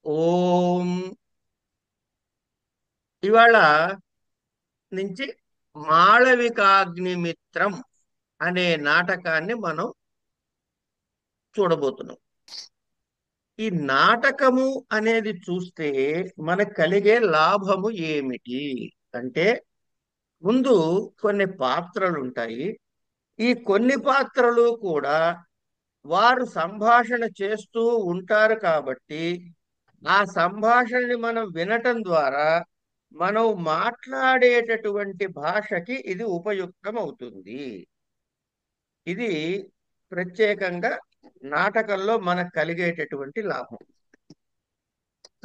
ఓం ఇవాళ నుంచి మాళవికాగ్నిమిత్రం అనే నాటకాన్ని మనం చూడబోతున్నాం. ఈ నాటకము అనేది చూస్తే మనకు కలిగే లాభము ఏమిటి అంటే, ముందు కొన్ని పాత్రలు ఉంటాయి. ఈ కొన్ని పాత్రలు కూడా వారు సంభాషణ చేస్తూ ఉంటారు కాబట్టి ఆ సంభాషణని మనం వినటం ద్వారా మనం మాట్లాడేటటువంటి భాషకి ఇది ఉపయుక్తం అవుతుంది. ఇది ప్రత్యేకంగా నాటకంలో మనకు కలిగేటటువంటి లాభం.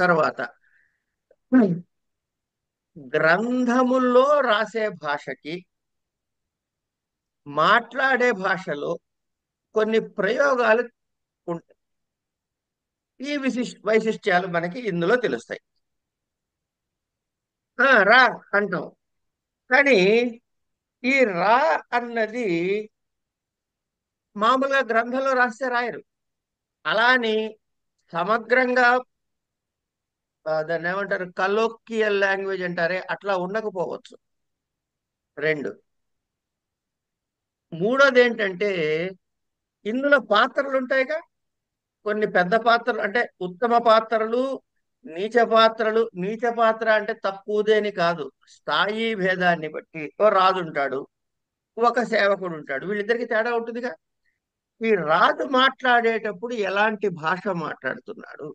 తర్వాత గ్రంథముల్లో రాసే భాషకి మాట్లాడే భాషలో కొన్ని ప్రయోగాలు ఉంటాయి. ఈ వైశిష్ట్యాలు మనకి ఇందులో తెలుస్తాయి. రా అంటాం, కానీ ఈ రా అన్నది మామూలుగా గ్రంథంలో రాస్తే రాయరు. అలా అని సమగ్రంగా దాన్ని ఏమంటారు, కలోక్కియల్ లాంగ్వేజ్ అంటారే, అట్లా ఉండకపోవచ్చు. రెండు. మూడోది ఏంటంటే, ఇందులో పాత్రలు ఉంటాయిగా. కొన్ని పెద్ద పాత్రలు అంటే ఉత్తమ పాత్రలు, నీచ పాత్రలు. నీచ పాత్ర అంటే తక్కువదేని కాదు, స్థాయి భేదాన్ని బట్టి ఓ రాజు ఉంటాడు, ఒక సేవకుడు ఉంటాడు, వీళ్ళిద్దరికి తేడా ఉంటుందిగా. ఈ రాజు మాట్లాడేటప్పుడు ఎలాంటి భాష మాట్లాడుతున్నాడు,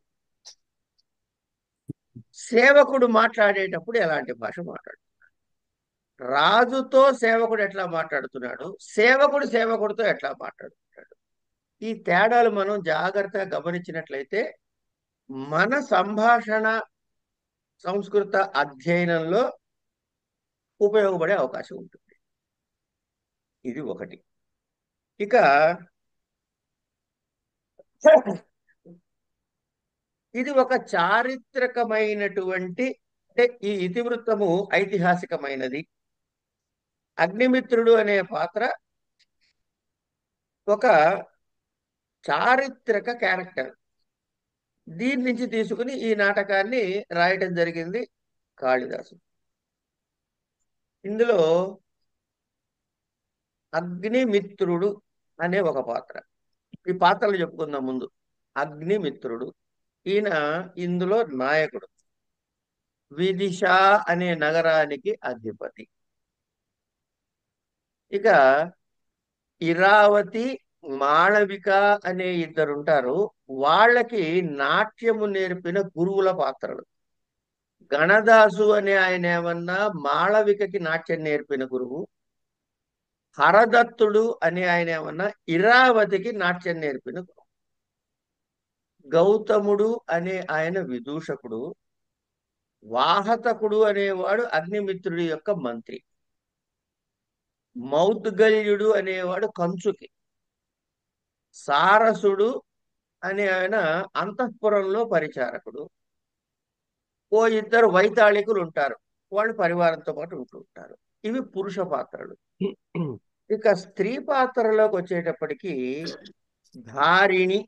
సేవకుడు మాట్లాడేటప్పుడు ఎలాంటి భాష మాట్లాడు, రాజుతో సేవకుడు ఎట్లా మాట్లాడుతున్నాడు, సేవకుడు సేవకుడితో ఎట్లా మాట్లాడుతున్నాడు, ఈ తేడాలు మనం జాగ్రత్తగా గమనించినట్లయితే మన సంభాషణ సంస్కృత అధ్యయనంలో ఉపయోగపడే అవకాశం ఉంటుంది. ఇది ఒకటి. ఇక ఇది ఒక చారిత్రకమైనటువంటి, అంటే ఈ ఇతివృత్తము ఐతిహాసికమైనది. అగ్నిమిత్రుడు అనే పాత్ర ఒక చారిత్రక క్యారెక్టర్. దీని నుంచి తీసుకుని ఈ నాటకాన్ని రాయటం జరిగింది కాళిదాసు. ఇందులో అగ్నిమిత్రుడు అనే ఒక పాత్ర. ఈ పాత్రలు చెప్పుకుందాం ముందు. అగ్నిమిత్రుడు, ఈయన ఇందులో నాయకుడు. విదిశ అనే నగరానికి అధిపతి. ఇక ఇరావతి, మాళవిక అనే ఇద్దరుంటారు. వాళ్ళకి నాట్యము నేర్పిన గురువుల పాత్రలు. గణదాసు అనే ఆయన ఏమన్నా మాళవికకి నాట్యం నేర్పిన గురువు. హరదత్తుడు అనే ఆయన ఏమన్నా ఇరావతికి నాట్యం నేర్పిన గురువు. గౌతముడు అనే ఆయన విదూషకుడు. వాహతకుడు అనేవాడు అగ్నిమిత్రుడి యొక్క మంత్రి. మౌద్గల్యుడు అనేవాడు కంచుకి. సారసుడు అనే ఆయన అంతఃపురంలో పరిచారకుడు. ఓ ఇద్దరు వైతాళికులు ఉంటారు, వాళ్ళు పరివారంతో పాటు ఉంటూ ఉంటారు. ఇవి పురుష పాత్రలు. ఇక స్త్రీ పాత్రలోకి వచ్చేటప్పటికి ధారిణి,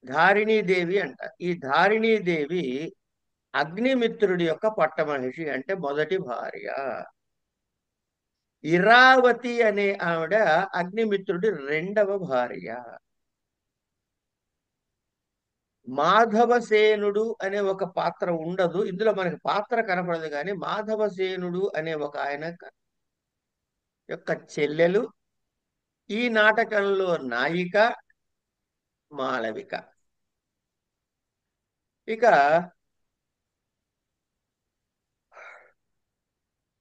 ధారిణీదేవి అంట. ఈ ధారిణీదేవి అగ్నిమిత్రుడి యొక్క పట్టమహిషి, అంటే మొదటి భార్య. ఇరావతి అనే ఆవిడ అగ్నిమిత్రుడి రెండవ భార్య. మాధవసేనుడు అనే ఒక పాత్ర ఉండదు ఇందులో, మనకి పాత్ర కనపడదు, కానీ మాధవసేనుడు అనే ఒక ఆయన యొక్క చెల్లెలు. ఈ నాటకంలో నాయిక మాళవిక. ఇక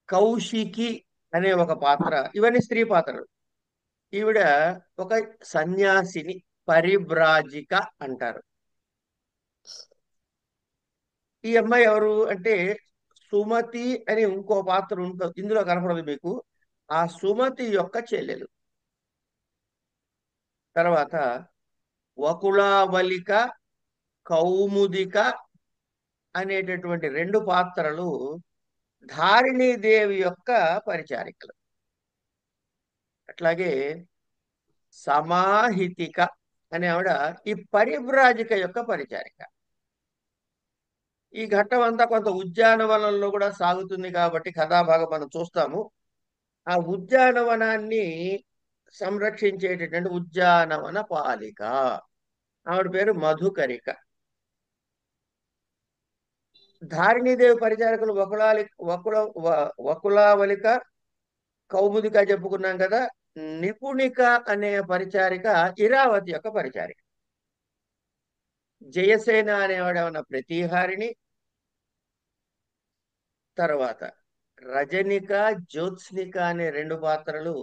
కౌశికి అనే ఒక పాత్ర. ఇవన్నీ స్త్రీ పాత్రలు. ఈవిడ ఒక సన్యాసిని, పరివ్రాజిక అంటారు. ఈ అమ్మాయి ఎవరు అంటే, సుమతి అని ఇంకో పాత్ర ఉంటుంది, ఇందులో కనపడదు మీకు. ఆ సుమతి యొక్క చెల్లెలు. తర్వాత వకుళావలిక, కౌముదిక అనేటటువంటి రెండు పాత్రలు ధారిణీదేవి యొక్క పరిచారికలు. అట్లాగే సమాహితిక, అనే ఆవిడ ఈ పరివ్రాజిక యొక్క పరిచారిక. ఈ ఘట్టం అంతా కొంత ఉద్యానవనంలో కూడా సాగుతుంది కాబట్టి కథాభాగం మనం చూస్తాము. ఆ ఉద్యానవనాన్ని సంరక్షించేటటువంటి ఉద్యానవన పాలిక, ఆవిడ పేరు మధుకరిక. ధారిణీదేవి పరిచారకులు వకులావళిక, కౌముదిక చెప్పుకున్నాం కదా. నిపుణిక అనే పరిచారిక ఇరావతి యొక్క పరిచారిక. జయసేన అనేవాడేమన్నా ప్రతిహారిణి. తర్వాత రజనిక, జ్యోత్స్నిక అనే రెండు పాత్రలు.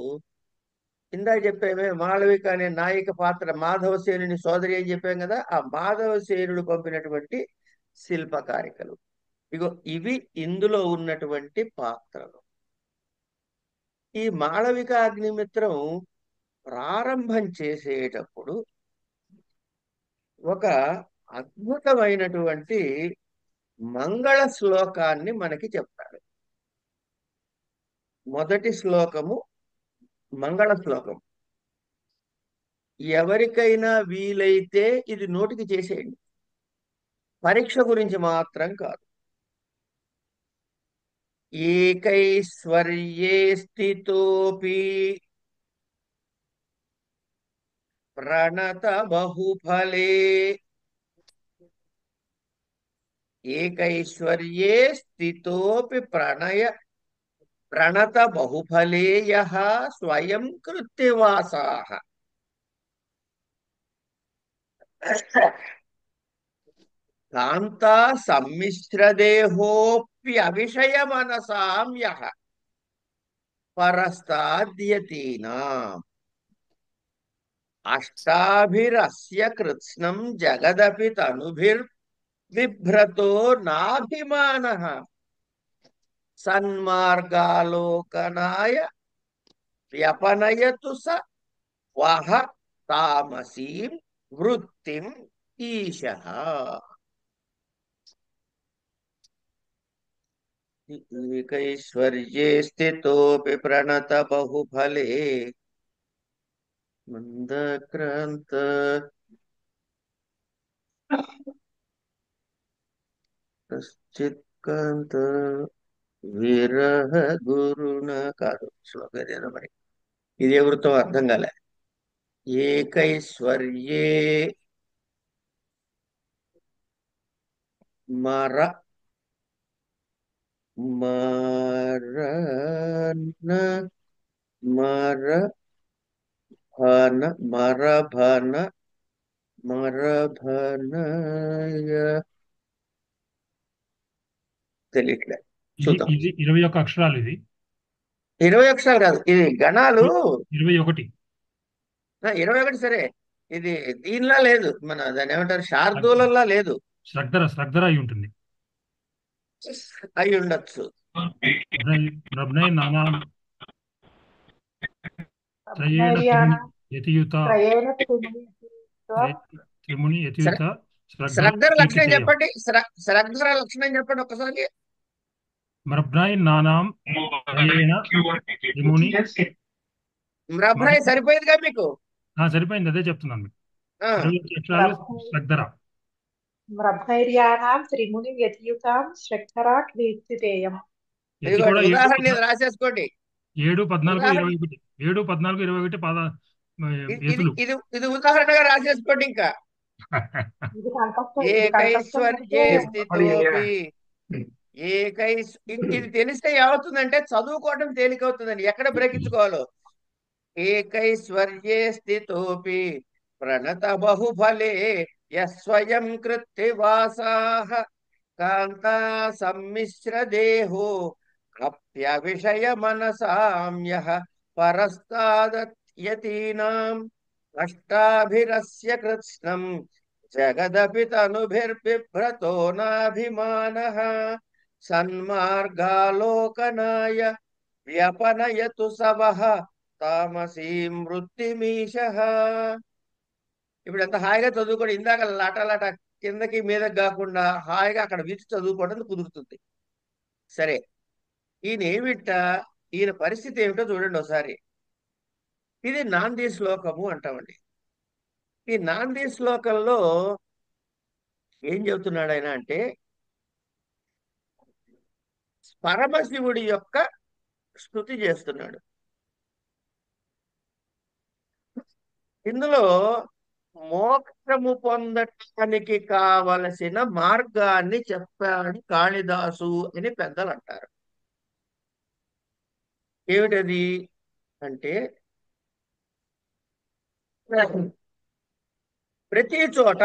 ఇందాక చెప్పామే మాళవిక అనే నాయిక పాత్ర మాధవసేనుని సోదరి అని చెప్పాం కదా, ఆ మాధవసేనుడు పంపినటువంటి శిల్పకారికలు. ఇగో ఇవి ఇందులో ఉన్నటువంటి పాత్రలు. ఈ మాళవిక అగ్నిమిత్రం ప్రారంభం చేసేటప్పుడు ఒక అద్భుతమైనటువంటి మంగళ శ్లోకాన్ని మనకి చెప్తాడు. మొదటి శ్లోకము మంగళ శ్లోకం. ఎవరికైనా వీలైతే ఇది నోటికి చేసేయండి, పరీక్ష గురించి మాత్రం కాదు. ఏకైశ్వర్యే స్థితోపి ప్రణత బహుఫలే. ఏకైశ్వర్యే స్థితోపి ప్రణత బహుఫలే యః స్వయం కృత్తివాసాః. కాంతా సమ్మిశ్రదేహోప్యవిషయ మనసాం యః పరస్తాద్యతీనాం అష్టాభిరస్య కృత్స్నం జగదపి తనుభిర్బిభ్రతో నాభిమానః సన్మార్గాలోకనాయ వ్యపనయతు స వహ తామసీం వృత్తిం ఈశః. ఏకైశ్వర్యే స్థితోపి ప్రణత బహుఫలే మందక్రాంత కశ్చిత్కాంత విరహ గురుణ. కాదు, శ్లోకం ఏదో మరి. ఇదే వృత్తం అర్థం కాలే. ఏకైశ్వర్యే మర మరణ మరభన మరభన మరభనయ తెలియట్లే, ఇది చూద్దాం. ఇది 21 అక్షరాలు. ఇది 20 అక్షరాలు కాదు, ఇది గణాలు. 21. 21 సరే. ఇది దీనిలా లేదు, మన దాన్ని ఏమంటారు, శార్దూలంలా లేదు. శ్రద్ధర అయి ఉంటుంది. అయి ఉండొచ్చు. రబ్నై నానాం త్రయేణ అబ్నైర్యాణం యతియుత త్రయేణ త్రిమునిత్వ త్రిముని యతియుత శ్రద్ధర శ్రద్ధర లక్షణం కీర్తితేయం. చెప్పండి. శ్రద్ధర లక్షణం చెప్పండి ఒక్కసారి. మరబ్నై నానాం త్రయేణ త్రిముని. బ్రహ్మణి సరిపోయిందిగా మీకు. సరిపోయింది, అదే చెప్తున్నాను మీకు. ఆ 21 అక్షరాలు శ్రద్ధర. బ్రహ్మైర్యాణం త్రిముని వ్యతియుతాం శ్రద్ధరా కీర్తితేయం. యతి ఇదిగోండి, కూడా ఉదాహరణ ఇది రాసేసుకోండి. 7, 14, ఉదాహరణ 21. 7, 14, 21 పాద ఇది యతులు. ఇది ఇది ఉదాహరణగా రాసేసుకోండి. ఇంకా ఇది కంఠస్థం ఏకైశ్వర్యే అంటే స్థితోపి ఇది తెలిస్తే ఏమవుతుందంటే చదువుకోవడం తేలికవుతుందండి, ఎక్కడ బ్రేకించుకోవాలో. ఏకైశ్వర్యే స్థితోపి ప్రణత బహుఫలే యస్వయం కృత్తివాసాః కాంతా సమ్మిశ్ర దేహో అప్యవిషయ మనసామ్యః పరస్తాదయతీనాం అష్టాభిరస్య కృత్స్నం జగదపి తనుభిర్బిభ్రతో నాభిమానః సన్మార్గాలోకనాయ వ్యపనయతు సవః తామసీం వృత్తిమీశః. ఇప్పుడు ఎంత హాయిగా చదువుకోండి, ఇందాక లాట కిందకి మీదకి కాకుండా హాయిగా అక్కడ విచ్చి చదువుకోవడం కుదురుతుంది. సరే, ఈయన ఏమిట, ఈయన పరిస్థితి ఏమిటో చూడండి ఒకసారి. ఇది నాంది శ్లోకము అంటామండి. ఈ నాంది శ్లోకంలో ఏం చెబుతున్నాడు ఆయన అంటే పరమశివుడి యొక్క స్తుతి చేస్తున్నాడు. ఇందులో మోక్షము పొందటానికి కావలసిన మార్గాన్ని చెప్పాడు కాళిదాసు అని పెద్దలు అంటారు. ఏమిటది అంటే ప్రతి చోట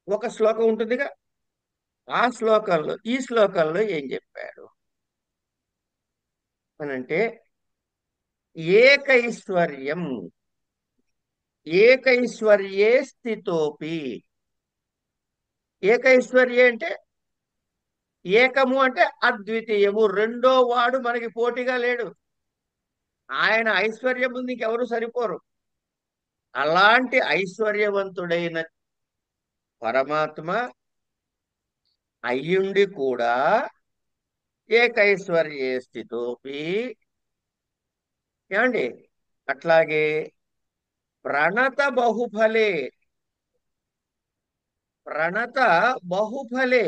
ఒక శ్లోకం ఉంటుందిగా, ఆ శ్లోకంలో ఈ శ్లోకంలో ఏం చెప్పాడు అనంటే ఏకైశ్వర్యం ఏకైశ్వర్యే స్థితోపి. ఏకైశ్వర్యే అంటే ఏకము అంటే అద్వితీయము, రెండో వాడు మనకి పోటీగా లేడు. ఆయన ఐశ్వర్యం ముందు ఇంకెవరు సరిపోరు. అలాంటి ఐశ్వర్యవంతుడైన పరమాత్మ అయ్యుండి కూడా ఏకైశ్వర్యే స్థితోపి, ఏమండి, అట్లాగే ప్రణత బహుఫలే, ప్రణత బహుఫలే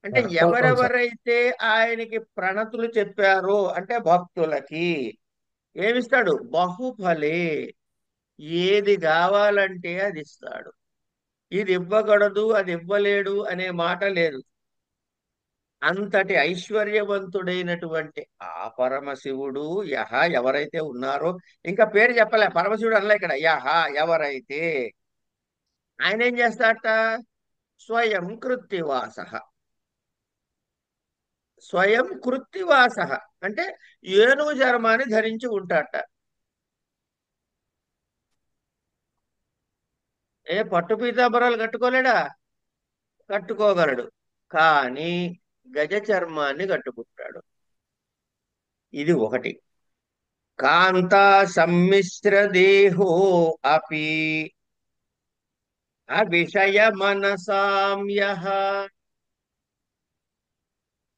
అంటే అవును సార్. ఎవరెవరైతే ఆయనకి ప్రణతులు చెప్పారో అంటే భక్తులకి ఏమిస్తాడు? బహుఫలే, ఏది కావాలంటే అది ఇస్తాడు. ఇది ఇవ్వకూడదు అది ఇవ్వలేడు అనే మాట లేదు. అంతటి ఐశ్వర్యవంతుడైనటువంటి ఆ పరమశివుడు యహ ఎవరైతే ఉన్నారో, ఇంకా పేరు చెప్పలే, పరమశివుడు అనలే ఇక్కడ, యహ ఎవరైతే, ఆయన ఏం చేస్తాడట? స్వయం కృత్తివాస. స్వయం కృత్తివాస అంటే ఏనుగు చర్మాన్ని ధరించి ఉంటాడట. ఏ పట్టు పీతాంబరాలు కట్టుకోలేడా? కట్టుకోగలడు, కానీ గజ చర్మాన్ని కట్టుకుంటాడు. ఇది ఒకటి. కాంతా సమ్మిశ్ర దేహో అపి అవిషయ మనసామ్యహ.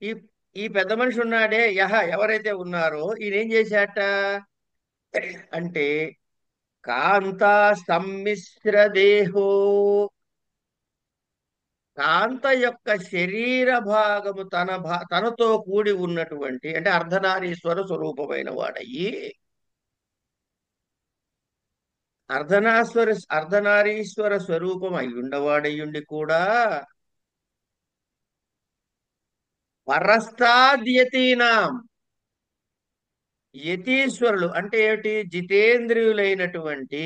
ఈ ఈ పెద్ద మనిషి ఉన్నాడే యహ ఎవరైతే ఉన్నారో ఈయన ఏం చేశాట అంటే కాంతా సమ్మిశ్ర దేహో, కాంత యొక్క శరీర భాగము తనతో కూడి ఉన్నటువంటి అంటే అర్ధనారీశ్వర స్వరూపమైన వాడయ్యి, అర్ధనారీశ్వర స్వరూపం అయ్యుండవాడయ్యుండి కూడా పరస్తాద్యతీనాం, యతీశ్వరులు అంటే ఏమిటి? జితేంద్రియులైనటువంటి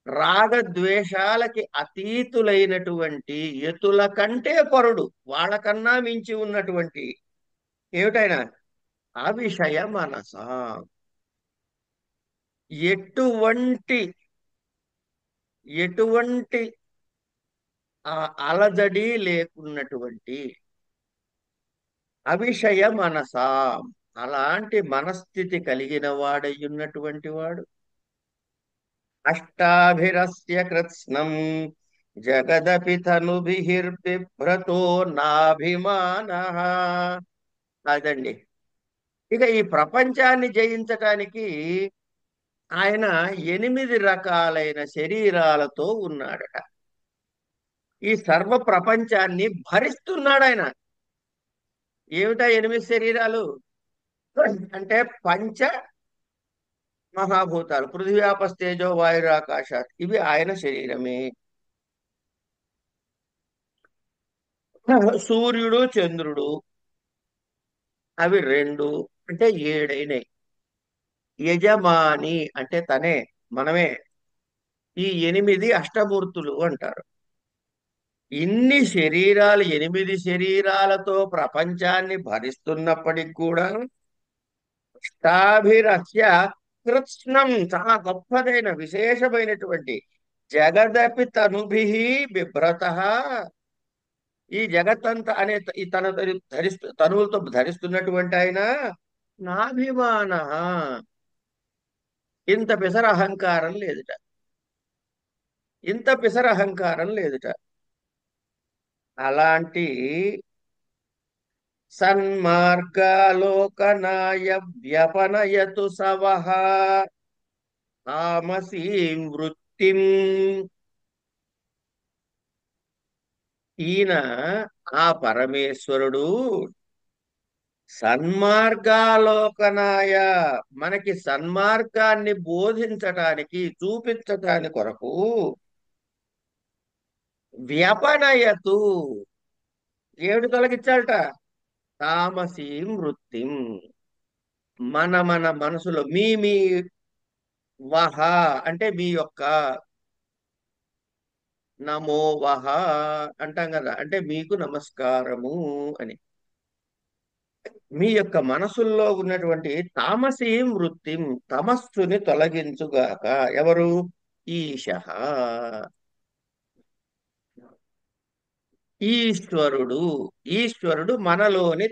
రాగద్వేషాలకి అతీతులైనటువంటి యతుల కంటే పరుడు, వాళ్ళకన్నా మించి ఉన్నటువంటి ఏమిటైనా అవిషయ మనస, ఎటువంటి ఎటువంటి ఆ అలజడి లేకున్నటువంటి అవిషయ మనస, అలాంటి మనస్థితి కలిగిన వాడయ్యున్నటువంటి వాడు. అష్టాభిరస్య కృత్స్నం జగదపి తనుభిర్బిభ్రతో నాభిమానః. అదండి. ఇక ఈ ప్రపంచాన్ని జయించటానికి ఆయన 8 రకాలైన శరీరాలతో ఉన్నాడట. ఈ సర్వ ప్రపంచాన్ని భరిస్తున్నాడు ఆయన. ఏమిటా 8 శరీరాలు అంటే పంచ మహాభూతాలు, పృథివ్యాపస్తేజో వాయురాకాశాత్, ఇవి ఆయన శరీరమే. సూర్యుడు చంద్రుడు అవి 2 అంటే 7 అయినాయి. యజమాని అంటే తనే, మనమే. ఈ 8 అష్టమూర్తులు అంటారు. ఇన్ని శరీరాలు 8 శరీరాలతో ప్రపంచాన్ని భరిస్తున్నప్పటికి కూడా అష్టాభిరస్య కృత్స్నం, చాలా గొప్పదైన విశేషమైనటువంటి జగదపి తనుభి బిభ్రత, ఈ జగత్తంతా అనే ఈ తనువులతో ధరిస్తున్నటువంటి ఆయన నాభిమాన, ఇంత పిసర అహంకారం లేదుట, ఇంత పిసర అహంకారం లేదుట. అలాంటి సన్మార్గాలోకనాయ వ్యపనయతు సవహ తామసీం వృత్తిం. ఈయన ఆ పరమేశ్వరుడు సన్మార్గాలోకనాయ, మనకి సన్మార్గాన్ని బోధించటానికి చూపించటానికి కొరకు వ్యపనయతు ఏమిటి తొలగించాలట? తామసీం వృత్తిం, మన మనసులో మీ వహ అంటే మీ యొక్క, నమో వహ అంటాం కదా, అంటే మీకు నమస్కారము అని. మీ యొక్క మనసుల్లో ఉన్నటువంటి తామసీం వృత్తిం, తమస్సుని తొలగించుగాక. ఎవరు? ఈశ, ఈశ్వరుడు. ఈశ్వరుడు మనలోని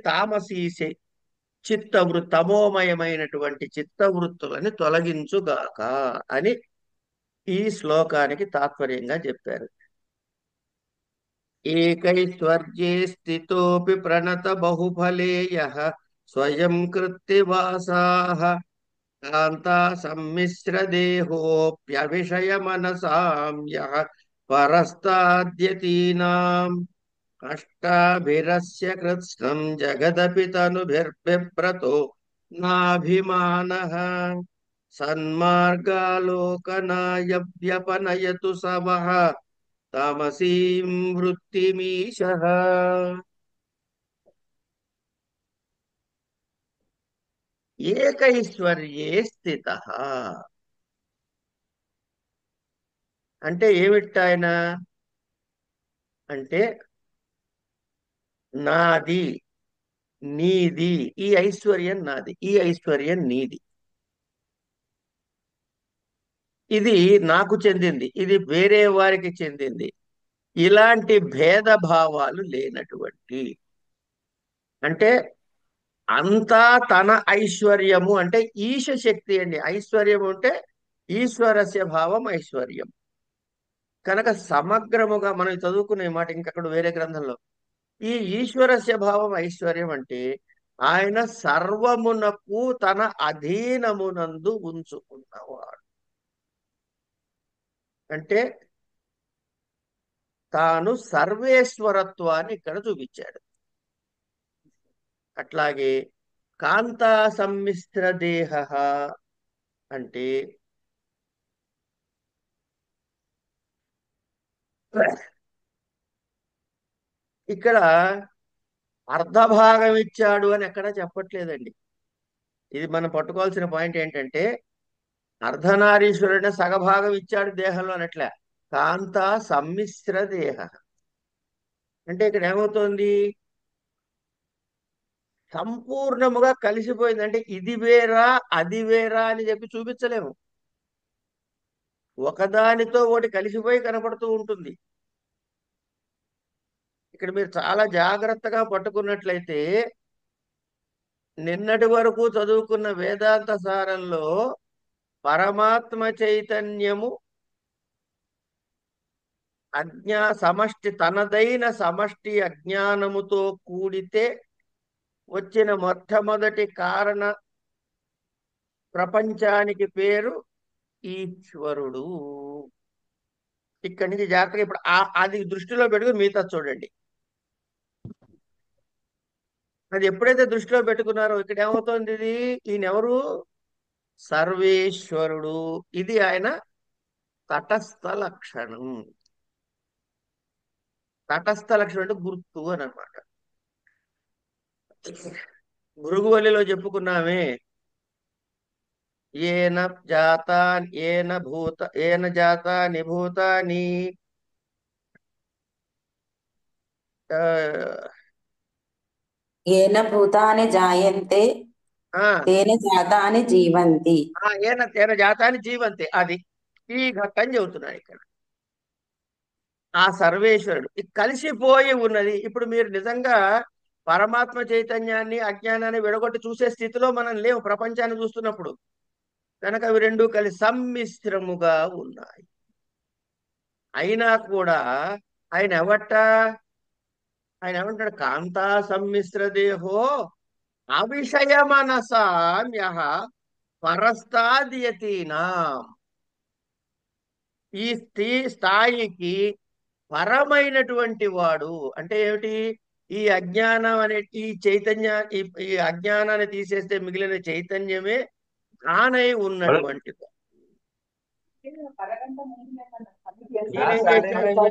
తమోమయమైనటువంటి చిత్తవృత్తులని తొలగించుగాక అని ఈ శ్లోకానికి తాత్పర్యంగా చెప్పారు. ఏకైశ్వర్యే స్థితోపి ప్రణత బహుఫలే యః స్వయం కృత్తివాసాః కాంతా సమ్మిశ్ర దేహోప్యవిషయ మనసాం యః పరస్తాద్యతీనాం అష్టాభిరస్య కృత్స్నం జగదపి తనుభిర్బిభ్రతో నాభిమానః సన్మార్గాలోకనాయ వ్యపనయతు సమః తామసీం వృత్తిమీశః. ఏకైశ్వర్యే స్థితః అంటే ఏమిటాయన అంటే, నాది, నీది, ఈ ఐశ్వర్యం నాది, ఈ ఐశ్వర్యం నీది, ఇది నాకు చెందింది, ఇది వేరే వారికి చెందింది, ఇలాంటి భేదభావాలు లేనటువంటి, అంటే అంతా తన ఐశ్వర్యము, అంటే ఈశ శక్తి అండి. ఐశ్వర్యము అంటే ఈశ్వరస్య భావం ఐశ్వర్యం. కనుక సమగ్రముగా మనం చదువుకునే మాట ఇంకక్కడ వేరే గ్రంథంలో, ఈ ఈశ్వరస్య భావం ఐశ్వర్యం అంటే ఆయన సర్వమునకు తన అధీనమునందు ఉంచుకున్నవాడు. అంటే తాను సర్వేశ్వరత్వాన్ని ఇక్కడ చూపించాడు. అట్లాగే కాంతా సమ్మిశ్ర దేహ అంటే ఇక్కడ అర్ధభాగం ఇచ్చాడు అని ఎక్కడా చెప్పట్లేదండి. ఇది మనం పట్టుకోవాల్సిన పాయింట్ ఏంటంటే, అర్ధనారీశ్వరుడిని సగభాగం ఇచ్చాడు దేహంలో అనట్లే. కాంతా సమ్మిశ్ర దేహ అంటే ఇక్కడ ఏమవుతోంది? సంపూర్ణముగా కలిసిపోయింది. అంటే ఇది వేరా అది వేరా అని చెప్పి చూపించలేము. ఒకదానితో ఒకటి కలిసిపోయి కనపడుతూ ఉంటుంది. ఇక్కడ మీరు చాలా జాగ్రత్తగా పట్టుకున్నట్లయితే, నిన్నటి వరకు చదువుకున్న వేదాంత సారంలో పరమాత్మ చైతన్యము సమష్టి, తనదైన సమష్టి అజ్ఞానముతో కూడితే వచ్చిన మొట్టమొదటి కారణ ప్రపంచానికి పేరు ఈశ్వరుడు. ఇక్కడి నుంచి జాగ్రత్తగా ఇప్పుడు అది దృష్టిలో పెట్టుకుని మిగతా చూడండి. అది ఎప్పుడైతే దృష్టిలో పెట్టుకున్నారో ఇక్కడ ఏమవుతోంది? ఇది ఈయనెవరు? సర్వేశ్వరుడు. ఇది ఆయన తటస్థ లక్షణం. తటస్థ లక్షణం అంటే గుర్తు అని అనమాట. భృగువలిలో చెప్పుకున్నామే, ఏన జాతా ఏన జాతాని భూతాని येन भूतानि जायन्ते ఆ तेन जातानि जीवन्ति. ఏన జాతాని జీవంతే, అది ఈ ఘట్టం చెబుతున్నాడు ఇక్కడ. ఆ సర్వేశ్వరుడు కలిసిపోయి ఉన్నది. ఇప్పుడు మీరు నిజంగా పరమాత్మ చైతన్యాన్ని అజ్ఞానాన్ని విడగొట్టి చూసే స్థితిలో మనం లేవు ప్రపంచాన్ని చూస్తున్నప్పుడు. కనుక అవి రెండు కలిసి సమ్మిశ్రముగా ఉన్నాయి. అయినా కూడా ఆయన ఆయన ఏమంటాడు? కాంతా సమ్మిశ్ర దేహో అవిషయ మనసామ్యః పరస్తాద్యతీనాం. ఈ స్థాయికి పరమైనటువంటి వాడు అంటే ఏమిటి? ఈ అజ్ఞానం అనే ఈ చైతన్య ఈ అజ్ఞానాన్ని తీసేస్తే మిగిలిన చైతన్యమే తానై ఉన్నటువంటిది. నేనేం చేశాను?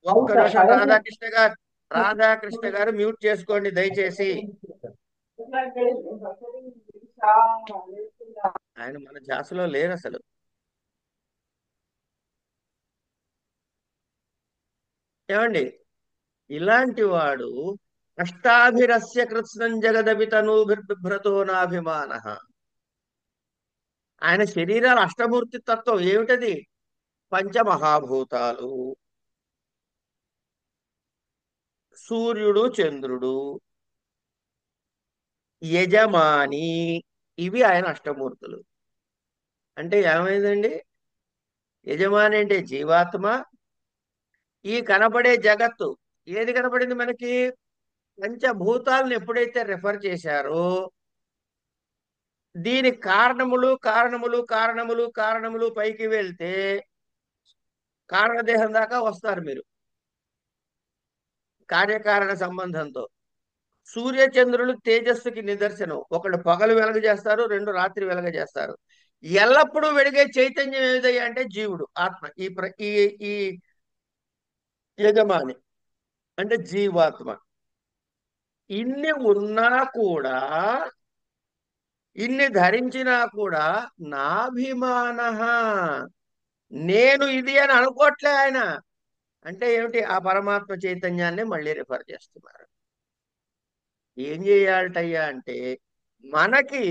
ఒక్క నిమిషం రాధాకృష్ణ గారు మ్యూట్ చేసుకోండి దయచేసి. ఆయన మన ధ్యాసలో లేరు అసలు. ఏమండి, ఇలాంటి వాడు అష్టాభిరస్య కృత్స్నం జగదపి తనూభిర్బిభ్రతో నాభిమాన. ఆయన శరీరాల అష్టమూర్తి తత్వం ఏమిటది? పంచమహాభూతాలు, సూర్యుడు, చంద్రుడు, యజమాని, ఇవి ఆయన అష్టమూర్తులు. అంటే ఏమైందండి? యజమాని అంటే జీవాత్మ. ఈ కనబడే జగత్తు ఏది కనబడింది మనకి? పంచభూతాలను ఎప్పుడైతే రెఫర్ చేశారో దీనికి కారణములు కారణములు కారణములు కారణములు పైకి వెళ్తే కారణదేహం దాకా వస్తారు మీరు కార్యకారణ సంబంధంతో. సూర్యచంద్రులు తేజస్సుకి నిదర్శనం. ఒకళ్ళు పగలు వెలగజేస్తారు, రెండు రాత్రి వెలగజేస్తారు. ఎల్లప్పుడూ వెలిగే చైతన్యం ఏదయ్యా అంటే జీవుడు, ఆత్మ, ఈ ఈ యజమాని అంటే జీవాత్మ. ఇన్ని ఉన్నా కూడా, ఇన్ని ధరించినా కూడా నాభిమాన, నేను ఇది అని అనుకోవట్లే ఆయన. అంటే ఏమిటి? ఆ పరమాత్మ చైతన్యాన్ని మళ్ళీ రిఫర్ చేస్తున్నారు. ఏం చేయాలటయ్యా అంటే మనకి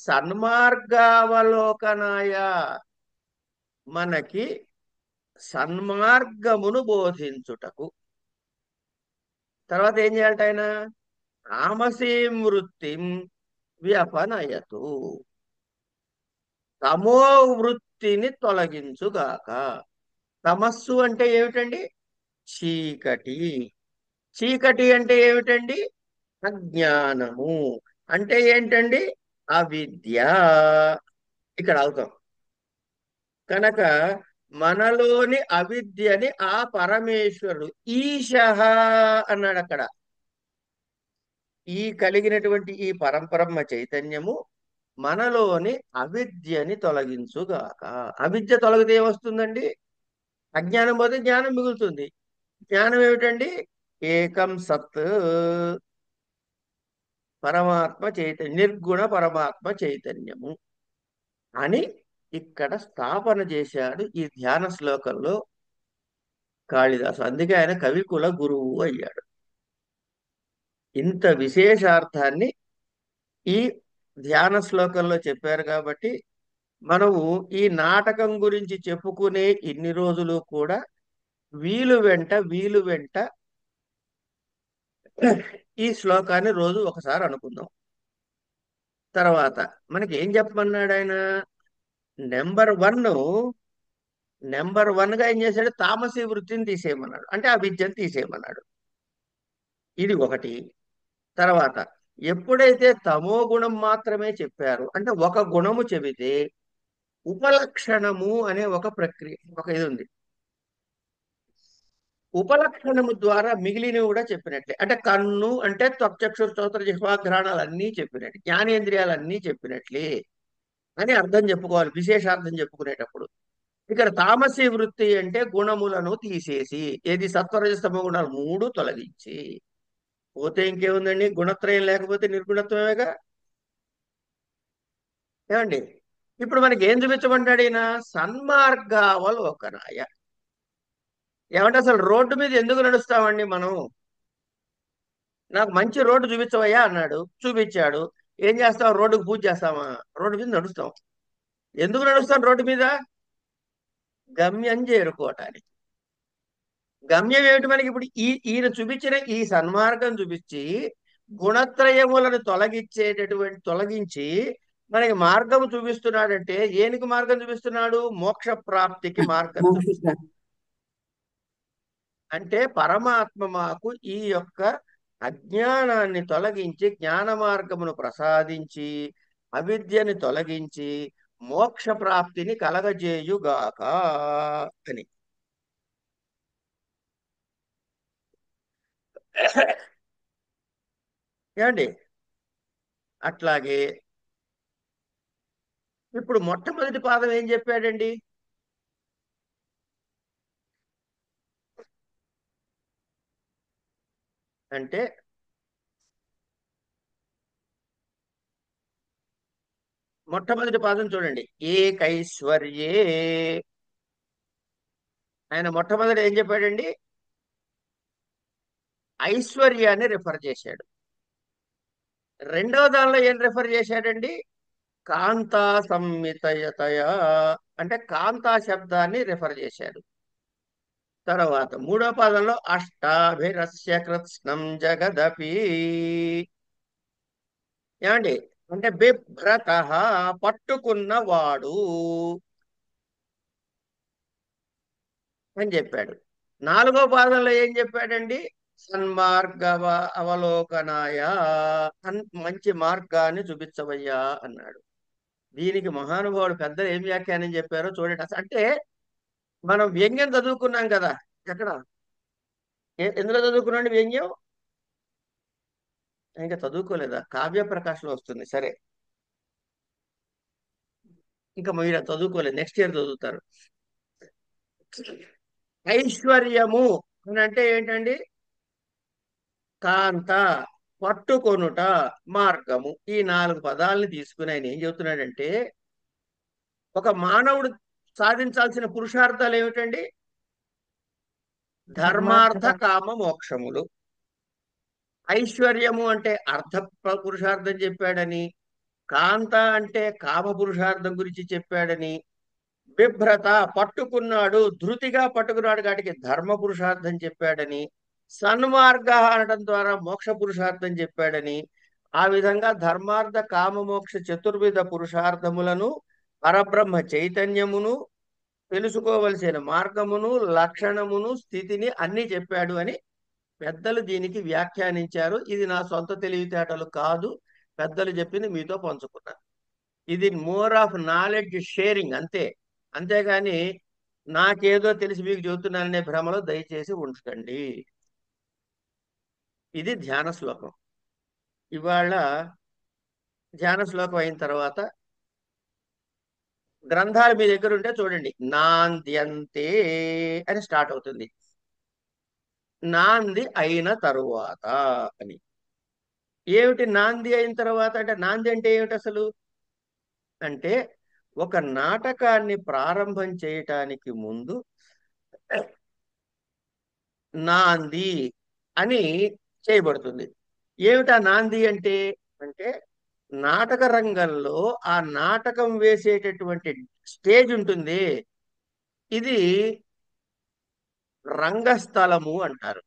సన్మార్గావలోకనాయ, మనకి సన్మార్గమును బోధించుటకు. తర్వాత ఏం చేయాలట ఆయన? తామసీం వృత్తిం వ్యపనయతు, తమో వృత్తిని తొలగించుగాక. తమస్సు అంటే ఏమిటండి? చీకటి. చీకటి అంటే ఏమిటండి? అజ్ఞానము. అంటే ఏంటండి? అవిద్య. ఇక్కడ అవుతాం కనుక మనలోని అవిద్యని ఆ పరమేశ్వరుడు ఈశః అన్నాడు అక్కడ. ఈ కలిగినటువంటి ఈ పరంపరమ చైతన్యము మనలోని అవిద్యని తొలగించుగాక. అవిద్య తొలగితే ఏమొస్తుందండి? అజ్ఞానం పోతే జ్ఞానం మిగులుతుంది. జ్ఞానం ఏమిటండి? ఏకం సత్ పరమాత్మ చైతన్యం, నిర్గుణ పరమాత్మ చైతన్యము అని ఇక్కడ స్థాపన చేశాడు ఈ ధ్యాన శ్లోకంలో కాళిదాసు. అందుకే ఆయన కవికుల గురువు అయ్యాడు. ఇంత విశేషార్థాన్ని ఈ ధ్యాన శ్లోకంలో చెప్పారు. కాబట్టి మనము ఈ నాటకం గురించి చెప్పుకునే ఇన్ని రోజులు కూడా వీలు వెంట ఈ శ్లోకాన్ని రోజు ఒకసారి అనుకుందాం. తర్వాత మనకి ఏం చెప్పమన్నాడు ఆయన? నెంబర్ వన్ గా ఏం చేశాడు? తామసీ వృత్తిని తీసేయమన్నాడు, అంటే ఆ విద్యను తీసేయమన్నాడు. ఇది ఒకటి. తర్వాత ఎప్పుడైతే తమో గుణం మాత్రమే చెప్పారు, అంటే ఒక గుణము చెబితే ఉపలక్షణము అనే ఒక ప్రక్రియ, ఒక ఇది ఉంది. ఉపలక్షణము ద్వారా మిగిలినవి కూడా చెప్పినట్లే. అంటే కన్ను అంటే త్వక్చక్షు శ్రోత్ర జిహ్వాఘ్రాణాలు అన్నీ చెప్పినట్టు, జ్ఞానేంద్రియాలు అన్నీ చెప్పినట్లే అని అర్థం చెప్పుకోవాలి విశేషార్థం చెప్పుకునేటప్పుడు. ఇక్కడ తామసీ వృత్తి అంటే గుణములను తీసేసి, ఏది? సత్వరజస్తమ గుణాలు మూడు తొలగించి పోతే ఇంకేముందండి? గుణత్రయం లేకపోతే నిర్గుణత్వమేగా. ఏమండి, ఇప్పుడు మనకి ఏం చూపించమంటాడు ఈయన? సన్మార్గావలోకనాయ. ఏమంటే అసలు రోడ్డు మీద ఎందుకు నడుస్తామండి మనం? నాకు మంచి రోడ్డు చూపించవయ్యా అన్నాడు, చూపించాడు. ఏం చేస్తాం? రోడ్డుకు పూజ చేస్తామా? రోడ్డు మీద నడుస్తాం. ఎందుకు నడుస్తాం రోడ్డు మీద? గమ్యం చేరుకోవటానికి. గమ్యం ఏమిటి మనకి? ఇప్పుడు ఈయన చూపించిన ఈ సన్మార్గం చూపించి గుణత్రయములను తొలగించి మనకి మార్గం చూపిస్తున్నాడంటే ఏనికి మార్గం చూపిస్తున్నాడు? మోక్ష ప్రాప్తికి మార్గం చూపిస్తున్నాడు. అంటే పరమాత్మ మాకు ఈ యొక్క అజ్ఞానాన్ని తొలగించి జ్ఞాన మార్గమును ప్రసాదించి అవిద్యని తొలగించి మోక్ష ప్రాప్తిని కలగజేయుగాక అని. ఏమండి? అట్లాగే ఇప్పుడు మొట్టమొదటి పాదం ఏం చెప్పాడండి? అంటే మొట్టమొదటి పాదం చూడండి, ఏకైశ్వర్యే. ఆయన మొట్టమొదటి ఏం చెప్పాడండి? ఐశ్వర్యాన్ని రిఫర్ చేశాడు. రెండవ దానిలో ఏం రిఫర్ చేశాడండి? కాంతా సంమితయతయ, అంటే కాంతా శబ్దాన్ని రిఫర్ చేశాడు. తర్వాత మూడో పాదంలో అష్టాభిరస్య కృత్స్నం జగదపి. ఏమండి? అంటే బిభ్రత, పట్టుకున్నవాడు అని చెప్పాడు. నాలుగో పాదంలో ఏం చెప్పాడండి? సన్మార్గవ అవలోకనాయ, మంచి మార్గాన్ని చూపించవయ్యా అన్నాడు. దీనికి మహానుభావుడు పెద్దలు ఏం వ్యాఖ్యానం చెప్పారో చూడండి. అంటే మనం వ్యంగ్యం చదువుకున్నాం కదా. ఎక్కడ? ఎందులో చదువుకున్నాండి వ్యంగ్యం? ఇంకా చదువుకోలేదా? కావ్య ప్రకాశంలో వస్తుంది. సరే, ఇంకా మీరు చదువుకోలేదు, నెక్స్ట్ ఇయర్ చదువుతారు. ఐశ్వర్యము అని అంటే ఏంటండి? కాంత, పట్టుకొనుట, మార్గము. ఈ 4 పదాలని తీసుకుని ఆయన ఏం చెబుతున్నాడంటే, ఒక మానవుడు సాధించాల్సిన పురుషార్థాలు ఏమిటండి? ధర్మార్థ కామ మోక్షములు. ఐశ్వర్యము అంటే అర్థ పురుషార్థం చెప్పాడని, కాంత అంటే కామ పురుషార్థం గురించి చెప్పాడని, బిభ్రత పట్టుకున్నాడు, ధృతిగా పట్టుకున్నాడు కాబట్టి ధర్మ పురుషార్థం చెప్పాడని, సన్మార్గ అనడం ద్వారా మోక్ష పురుషార్థం చెప్పాడని, ఆ విధంగా ధర్మార్థ కామ మోక్ష చతుర్విధ పురుషార్థములను, పరబ్రహ్మ చైతన్యమును, తెలుసుకోవలసిన మార్గమును, లక్షణమును, స్థితిని అన్ని చెప్పాడు అని పెద్దలు దీనికి వ్యాఖ్యానించారు. ఇది నా సొంత తెలివితేటలు కాదు, పెద్దలు చెప్పింది మీతో పంచుకున్నాను. ఇది మోర్ ఆఫ్ నాలెడ్జ్ షేరింగ్ అంతే. అంతేగాని నాకేదో తెలిసి మీకు చెబుతున్నాననే భ్రమలో దయచేసి ఉంచకండి. ఇది ధ్యాన శ్లోకం. ఇవాళ ధ్యాన శ్లోకం అయిన తర్వాత గ్రంథాలు మీ దగ్గర ఉంటే చూడండి, నాంద్యంతే అని స్టార్ట్ అవుతుంది. నాంది అయిన తరువాత అని. ఏమిటి నాంది అయిన తర్వాత అంటే? నాంది అంటే ఏమిటి అసలు? అంటే ఒక నాటకాన్ని ప్రారంభం చేయటానికి ముందు నాంది అని చేయబడుతుంది. ఏమిటా నాంది అంటే? అంటే నాటక రంగంలో ఆ నాటకం వేసేటటువంటి స్టేజ్ ఉంటుంది, ఇది రంగస్థలము అంటారు.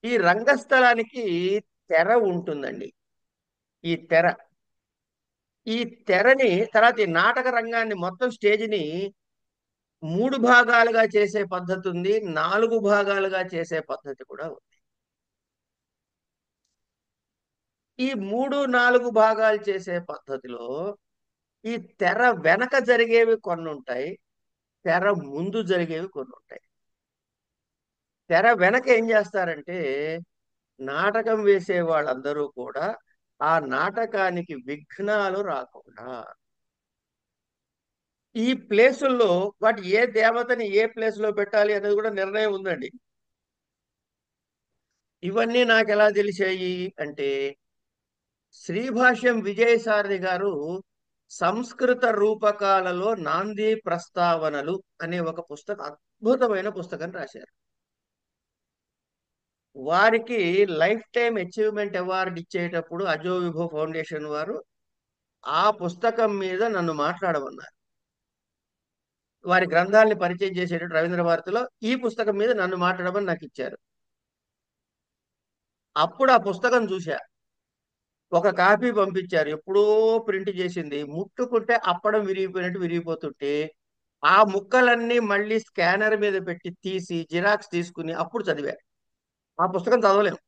ఈ రంగస్థలానికి తెర ఉంటుందండి. ఈ తెర, ఈ తెరని తర్వాత ఈ నాటక రంగాన్ని మొత్తం స్టేజిని 3 భాగాలుగా చేసే పద్ధతి ఉంది, 4 భాగాలుగా చేసే పద్ధతి కూడా ఉంది. ఈ 3, 4 భాగాలు చేసే పద్ధతిలో ఈ తెర వెనక జరిగేవి కొన్ని ఉంటాయి, తెర ముందు జరిగేవి కొన్ని ఉంటాయి. తెర వెనక ఏం చేస్తారంటే, నాటకం వేసే వాళ్ళందరూ కూడా ఆ నాటకానికి విఘ్నాలు రాకుండా ఈ ప్లేసుల్లో వాటి ఏ దేవతని ఏ ప్లేస్ లో పెట్టాలి అనేది కూడా నిర్ణయం ఉందండి. ఇవన్నీ నాకు ఎలా తెలిసాయి అంటే, శ్రీభాష్యం విజయసారథి గారు సంస్కృత రూపకాలలో నాంది ప్రస్తావనలు అనే ఒక పుస్తకం, అద్భుతమైన పుస్తకం రాశారు. వారికి లైఫ్ టైం అచీవ్మెంట్ అవార్డు ఇచ్చేటప్పుడు అజో విభో ఫౌండేషన్ వారు ఆ పుస్తకం మీద నన్ను మాట్లాడమన్నారు. వారి గ్రంథాలని పరిచయం చేసేటప్పుడు రవీంద్ర భారతిలో ఈ పుస్తకం మీద నన్ను మాట్లాడమని నాకు ఇచ్చారు. అప్పుడు ఆ పుస్తకం చూశా, ఒక కాపీ పంపించారు, ఎప్పుడో ప్రింట్ చేసింది. ముట్టుకుంటే అప్పడం విరిగిపోయినట్టు విరిగిపోతుంటే ఆ ముక్కలన్నీ మళ్ళీ స్కానర్ మీద పెట్టి తీసి జిరాక్స్ తీసుకుని అప్పుడు చదివా. ఆ పుస్తకం చదవలేము.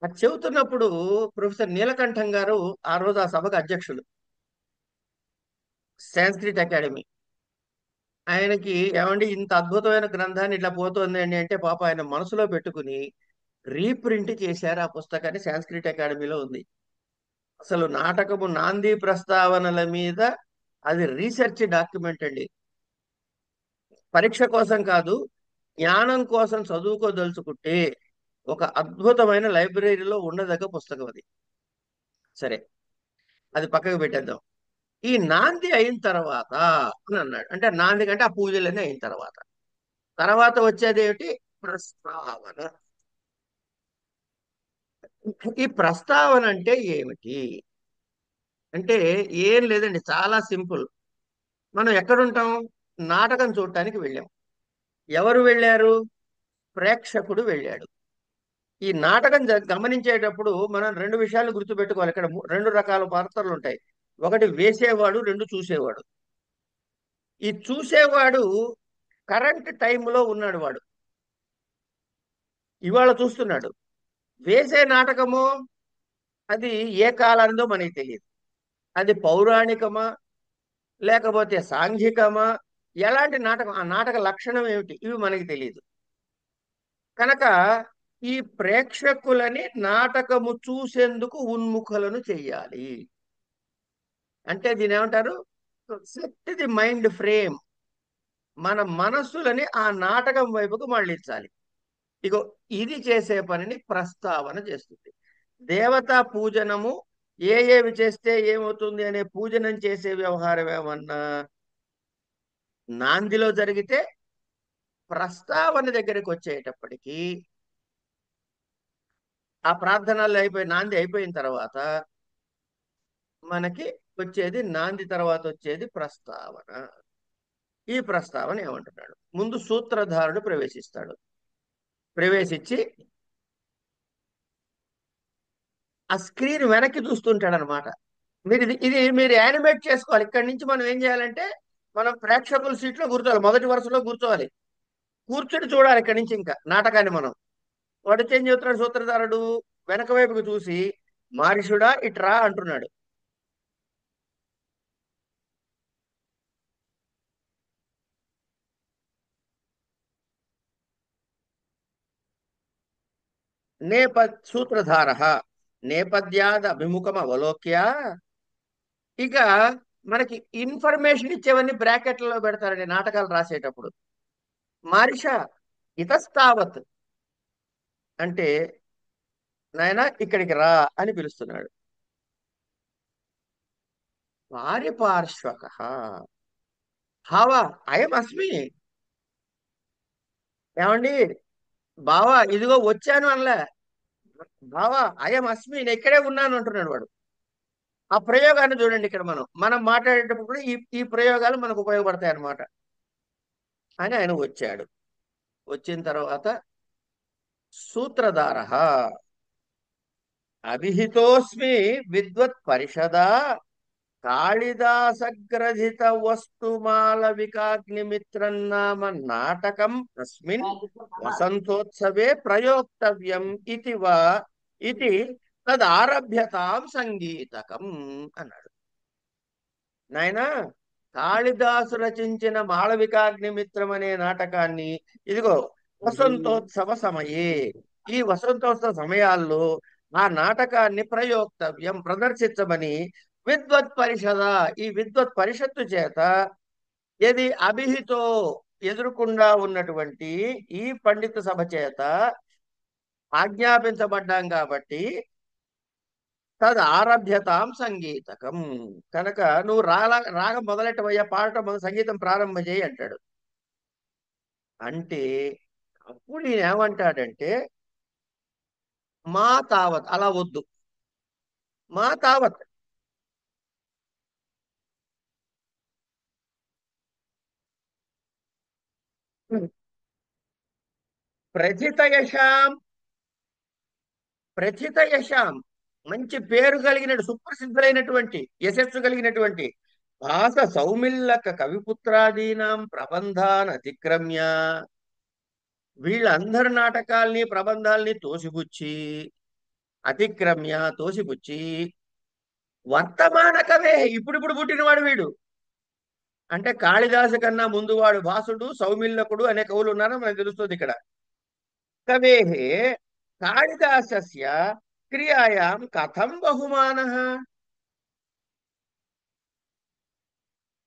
అది చెబుతున్నప్పుడు ప్రొఫెసర్ నీలకంఠం గారు ఆ రోజు ఆ సభకు అధ్యక్షులు, సాంస్క్రిట్ అకాడమీ. ఆయనకి ఏమండి ఇంత అద్భుతమైన గ్రంథాన్ని ఇట్లా పోతుంది అండి అంటే పాప ఆయన మనసులో పెట్టుకుని రీప్రింట్ చేశారు ఆ పుస్తకాన్ని. సంస్కృత అకాడమీలో ఉంది. అసలు నాటకము నాంది ప్రస్తావనల మీద అది రీసెర్చ్ డాక్యుమెంట్ అండి. పరీక్ష కోసం కాదు, జ్ఞానం కోసం చదువుకోదలుచుకుంటే ఒక అద్భుతమైన లైబ్రరీలో ఉండదగ్గ పుస్తకం అది. సరే, అది పక్కకు పెట్టేద్దాం. ఈ నాంది అయిన తర్వాత అని అన్నాడు. అంటే నాంది కంటే ఆ పూజలన్నీ అయిన తర్వాత తర్వాత వచ్చేది ఏమిటి? ప్రస్తావన. ఈ ప్రస్తావన అంటే ఏమిటి అంటే ఏం లేదండి, చాలా సింపుల్. మనం ఎక్కడుంటాం? నాటకం చూడటానికి వెళ్ళాం. ఎవరు వెళ్ళారు? ప్రేక్షకుడు వెళ్ళాడు. ఈ నాటకం గమనించేటప్పుడు మనం రెండు విషయాలు గుర్తుపెట్టుకోవాలి. ఇక్కడ రెండు రకాల పాత్రలు ఉంటాయి. ఒకటి వేసేవాడు, రెండు చూసేవాడు. ఈ చూసేవాడు కరెంట్ టైంలో ఉన్నాడు. వాడు ఇవాళ చూస్తున్నాడు. వేసే నాటకము అది ఏ కాలంలో మనకి తెలియదు. అది పౌరాణికమా లేకపోతే సాంఘికమా, ఎలాంటి నాటకం, ఆ నాటక లక్షణం ఏమిటి, ఇవి మనకి తెలియదు. కనుక ఈ ప్రేక్షకులని నాటకము చూసేందుకు ఉన్ముఖులను చెయ్యాలి. అంటే దీని ఏమంటారు? Set the mind frame. మన మనస్సులని ఆ నాటకం వైపుకు మళ్ళించాలి. ఇగో ఇది చేసే పనిని ప్రస్తావన చేస్తుంది. దేవతా పూజనము ఏవి చేస్తే ఏమవుతుంది అనే పూజనం చేసే వ్యవహారం ఏమన్నా నాందిలో జరిగితే, ప్రస్తావన దగ్గరికి వచ్చేటప్పటికి ఆ ప్రార్థనలు అయిపోయి నాంది అయిపోయిన తర్వాత మనకి వచ్చేది, నాంది తర్వాత వచ్చేది ప్రస్తావన. ఈ ప్రస్తావన ఏమంటున్నాడు? ముందు సూత్రధారుడు ప్రవేశిస్తాడు. ప్రవేశించి ఆ స్క్రీన్ వెనక్కి చూస్తుంటాడు అనమాట. ఇది మీరు యానిమేట్ చేసుకోవాలి. ఇక్కడి నుంచి మనం ఏం చేయాలంటే, మనం ప్రేక్షకుల సీట్లో కూర్చోవాలి, మొదటి వరుసలో కూర్చోవాలి. కూర్చుని చూడాలి ఇక్కడి నుంచి ఇంకా నాటకాన్ని మనం. వాడు ఏం చెబుతున్నాడు? సూత్రధారుడు వెనక వైపుకు చూసి మహర్షుడా ఇట్రా అంటున్నాడు. సూత్రధార నేపథ్యాద అభిముఖం అవలోక్య. ఇక మనకి ఇన్ఫర్మేషన్ ఇచ్చేవన్నీ బ్రాకెట్లలో పెడతారండి నాటకాలు రాసేటప్పుడు. మహర్ష ఇతస్తావత్ అంటే నాయన ఇక్కడికి రా అని పిలుస్తున్నాడు. పారిపార్శ్వక భావ అయం అస్మి. ఏమండి బావా ఇదిగో వచ్చాను అనలే, బావా అయం అస్మి, నేను ఇక్కడే ఉన్నాను అంటున్నాడు వాడు. ఆ ప్రయోగాన్ని చూడండి. ఇక్కడ మనం మాట్లాడేటప్పుడు కూడా ఈ ప్రయోగాలు మనకు ఉపయోగపడతాయి అన్నమాట. అని ఆయన వచ్చాడు. వచ్చిన తర్వాత సూత్రధార అభిహితోస్మి విద్వత్ పరిషదా కాళిదాసగ్రథిత వస్తుమాల వికాగ్నిమిత్రం నామ నాటకం అస్మిన్ వసంతోత్సవే ప్రయోక్తవ్యం ఇది వా ఇది తదారభ్యతాం సంగీతకం అన్నాడు. నాయనా, కాళిదాసు రచించిన మాళవికాగ్నిమిత్రం అనే నాటకాన్ని ఇదిగో వసంతోత్సవ సమయే, ఈ వసంతోత్సవ సమయాల్లో ఆ నాటకాన్ని ప్రయోక్తవ్యం ప్రదర్శించమని విద్వత్ పరిషద, ఈ విద్వత్ పరిషత్తు చేత ఏది అభిహితో ఎదురుకుండా ఉన్నటువంటి ఈ పండిత సభ చేత ఆజ్ఞాపించబడ్డాం కాబట్టి తద్ ఆరభ్యతాం సంగీతకం, కనుక నువ్వు రాగ మొదలెట్టవయ్యా, పాడటం సంగీతం ప్రారంభం చేయి అంటాడు. అంటే అప్పుడు ఈయన ఏమంటాడంటే, మా తావత్ అలా వద్దు, మా తావత్ ప్రథితయశాం ప్రథితయశాం మంచి పేరు కలిగిన సుప్రసిద్ధులైనటువంటి యశస్సు కలిగినటువంటి భాస సౌమిల్లక కవిపుత్రాదీనాం ప్రబంధాన్ అతిక్రమ్య, వీళ్ళందరి నాటకాల్ని ప్రబంధాల్ని తోసిపుచ్చి, తోసిపుచ్చి వర్తమాన కవే, ఇప్పుడిప్పుడు పుట్టినవాడు వీడు, అంటే కాళిదాసు కన్నా ముందు వాడు భాసుడు, సౌమిల్లకుడు అనే కవులు ఉన్నారని మనకు తెలుస్తుంది ఇక్కడ. కవేః కాళిదాసస్య క్రియాయాం కథం బహుమానః.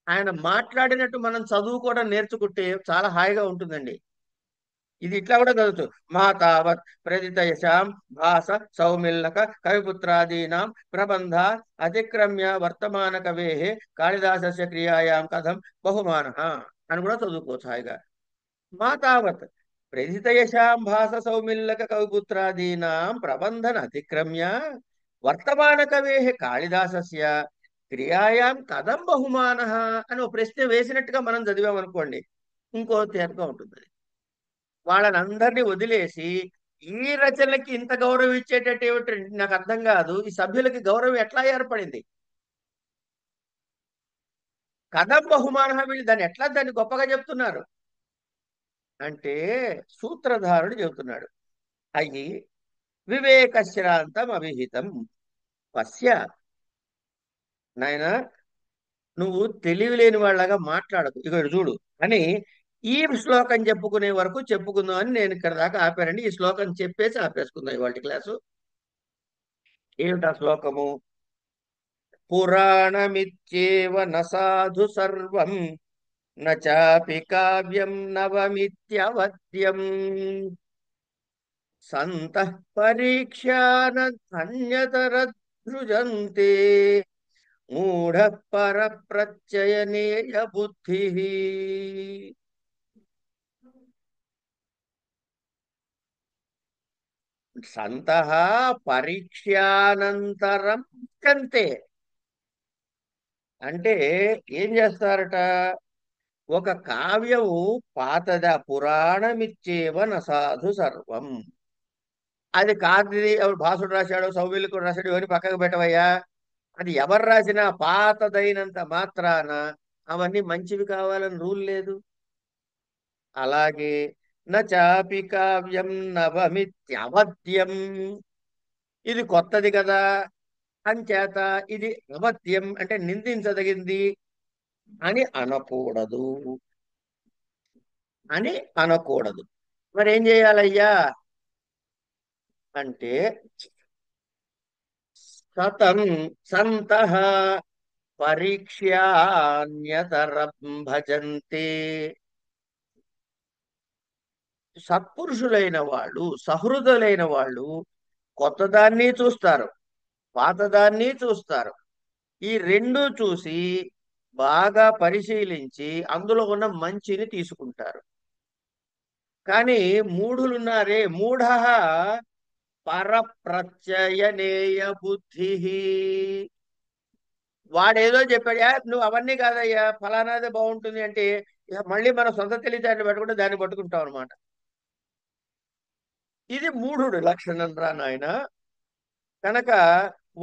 ఆయన మాట్లాడినట్టు మనం చదువుకోవడం నేర్చుకుంటే చాలా హాయిగా ఉంటుందండి. ఇది ఇట్లా కూడా చదువుతూ మాతావత్ ప్రదితయశాం భాస సౌమిల్లక కవిపుత్రాదీనాం ప్రబంధ అతిక్రమ్య వర్తమాన కవేః కాళిదాసస్య క్రియాయాం కథం బహుమానః అని కూడా చదువుకోవచ్చు హాయిగా. మాతావత్ ప్రథితయశాం భాస సౌమిల్లక కవిపుత్రాదీనాం ప్రబంధన అతిక్రమ్య వర్తమాన కవేః కాళిదాసస్య క్రియాయాం కథం బహుమానః అని ఒక ప్రశ్న వేసినట్టుగా మనం చదివామనుకోండి, ఇంకో తేరుగా ఉంటుంది అది. వాళ్ళని అందరినీ వదిలేసి ఈ రచనలకి ఇంత గౌరవం ఇచ్చేటట్టు ఏమిటంటే నాకు అర్థం కాదు. ఈ సభ్యులకి గౌరవం ఎట్లా ఏర్పడింది? కథం బహుమానః, వీళ్ళు దాన్ని గొప్పగా చెప్తున్నారు అంటే సూత్రధారుడు చెబుతున్నాడు. అయి వివేకశ్రాంతం అవిహితం పశ్య. నాయన, నువ్వు తెలివి లేని వాళ్ళగా మాట్లాడకు, ఇక్కడ చూడు అని ఈ శ్లోకం చెప్పుకునే వరకు చెప్పుకుందాం అని నేను ఇక్కడ దాకా ఆపానండి. ఈ శ్లోకం చెప్పేసి ఆపేసుకుందాం ఇవాళ క్లాసు. ఏమిటా శ్లోకము? పురాణమిత్యేవ న సాధు సర్వం న చాపి కావ్యం నవమిత్యవద్యం సంతః పరీక్షానన్యతరద్ధృజంతే మూఢ పరప్రత్యయనేయ బుద్ధి. సంతః పరీక్షానంతరం కంతే అంటే ఏం చేస్తారట? ఒక కావ్యము పాతద పురాణమిచ్చేవ నసాధు సర్వం. అది కాదు ఎవరు భాసుడు రాశాడో సౌమిల్లికుడు రాశాడు ఇవన్నీ పక్కకు పెట్టవయ్యా. అది ఎవరు రాసినా పాతదైనంత మాత్రాన అవన్నీ మంచివి కావాలని రూల్ లేదు. అలాగే నచాపి కావ్యం నవమిత్యవద్యం, ఇది కొత్తది కదా అంచేత ఇది అవద్యం అంటే నిందించదగింది అని అనకూడదు అనకూడదు. మరి ఏం చేయాలయ్యా అంటే సతం సంతః పరీక్ష్యాన్యతరం భజంతే. సత్పురుషులైన వాళ్ళు, సహృదులైన వాళ్ళు కొత్తదాన్ని చూస్తారు, పాతదాన్ని చూస్తారు. ఈ రెండు చూసి బాగా పరిశీలించి అందులో ఉన్న మంచిని తీసుకుంటారు. కానీ మూఢులున్నారే, మూఢ పరప్రత్యయనేయ బుద్ధి. వాడేదో చెప్పాడు, నువ్వు అవన్నీ కాదయ్యా ఫలానాదే బాగుంటుంది అంటే ఇక మళ్ళీ మన సొంత తెలివితేటలు పెట్టుకుంటే దాన్ని పట్టుకుంటాం అనమాట. ఇది మూఢుడు లక్షణం రా నాయన. కనుక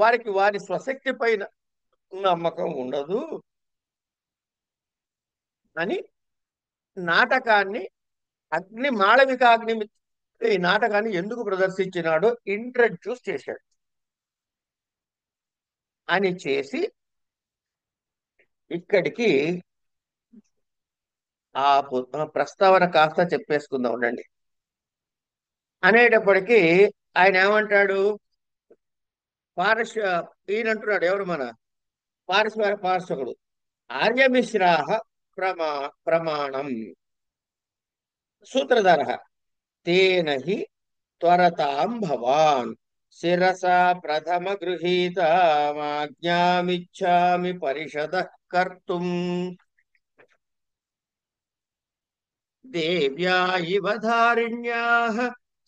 వారికి వారి స్వశక్తి పైన నమ్మకం ఉండదు అని నాటకాన్ని మాళవికాగ్ని ఈ నాటకాన్ని ఎందుకు ప్రదర్శించినాడో ఇంట్రడ్యూస్ చేశాడు. అని చేసి ఇక్కడికి ఆ ప్రస్తావన కాస్త చెప్పేసుకుందాం ఉండండి. అనేటప్పటికీ ఆయన ఏమంటాడు? ఈయనంటున్నాడు, ఎవరు మన పార్శ్వకుడు, ఆర్యమిశ్రాహ ప్రమాణం సూత్రధార తేన హి త్వరతాం భవాన్ శిరసా ప్రథమ గృహీతమాజ్ఞామిచ్ఛామి పరిషదః కర్తుం దేవ్యా ఇవ ధారిణ్యాః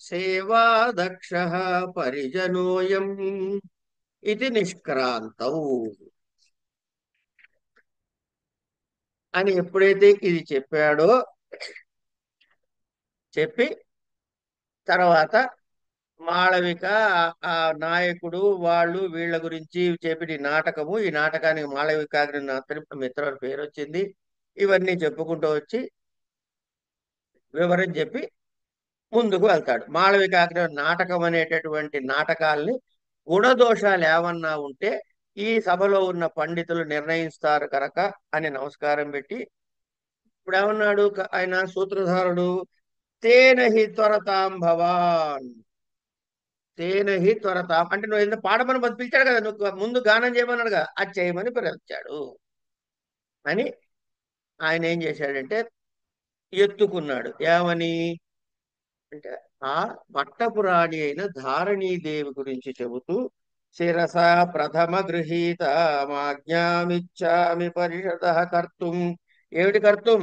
సేవా దక్షః పరిజనోయం ఇది నిష్క్రాంతౌ అని ఎప్పుడైతే ఇది చెప్పాడో, చెప్పి తర్వాత మాళవిక ఆ నాయకుడు వాళ్ళు వీళ్ళ గురించి చెప్పి నాటకము, ఈ నాటకానికి మాళవికాగ్ని మిత్ర పేరు వచ్చింది, ఇవన్నీ చెప్పుకుంటూ వచ్చి వివరం చెప్పి ముందుకు వెళ్తాడు. మాళవికాగ్ని నాటకం అనేటటువంటి నాటకాల్ని గుణదోషాలు ఏమన్నా ఉంటే ఈ సభలో ఉన్న పండితులు నిర్ణయిస్తారు కనుక అని నమస్కారం పెట్టి ఇప్పుడు ఏమన్నాడు ఆయన సూత్రధారుడు, తేన హి త్వరతాం భవాన్, తేన హి త్వరతాం అంటే నువ్వు ఏదో పాడమని పిలిచాడు కదా, నువ్వు ముందు గానం చేయమన్నాడుగా, అది చేయమని పిలిచాడు అని ఆయన ఏం చేశాడంటే ఎత్తుకున్నాడు. ఏమని అంటే ఆ పట్టపురాణి అయిన ధారణీదేవి గురించి చెబుతూ, శిరస ప్రథమ గృహీత మాజ్ఞామిచ్చామి పరిషద కర్తుం. ఏమిటి కర్తుం?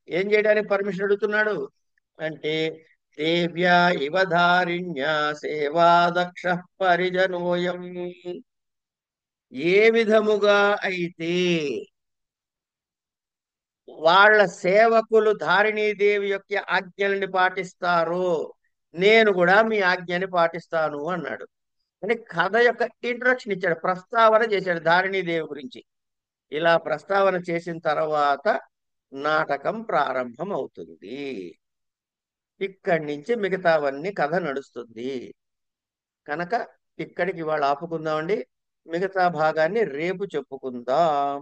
ఏం చేయడానికి పర్మిషన్ అడుగుతున్నాడు అంటే, దేవ్యా ఇవ ధారిణ్యా సేవా దక్ష పరిజనోయం. ఏ విధముగా అయితే వాళ్ళ సేవకులు ధారిణీదేవి యొక్క ఆజ్ఞల్ని పాటిస్తారో నేను కూడా మీ ఆజ్ఞని పాటిస్తాను అన్నాడు. అంటే కథ యొక్క ఇంట్రొడక్షన్ ఇచ్చాడు, ప్రస్తావన చేశాడు ధారిణీదేవి గురించి. ఇలా ప్రస్తావన చేసిన తర్వాత నాటకం ప్రారంభం అవుతుంది. ఇక్కడి నుంచి మిగతావన్నీ కథ నడుస్తుంది. కనుక ఇక్కడికి ఇవాళ ఆపుకుందామండి. మిగతా భాగాన్ని రేపు చెప్పుకుందాం.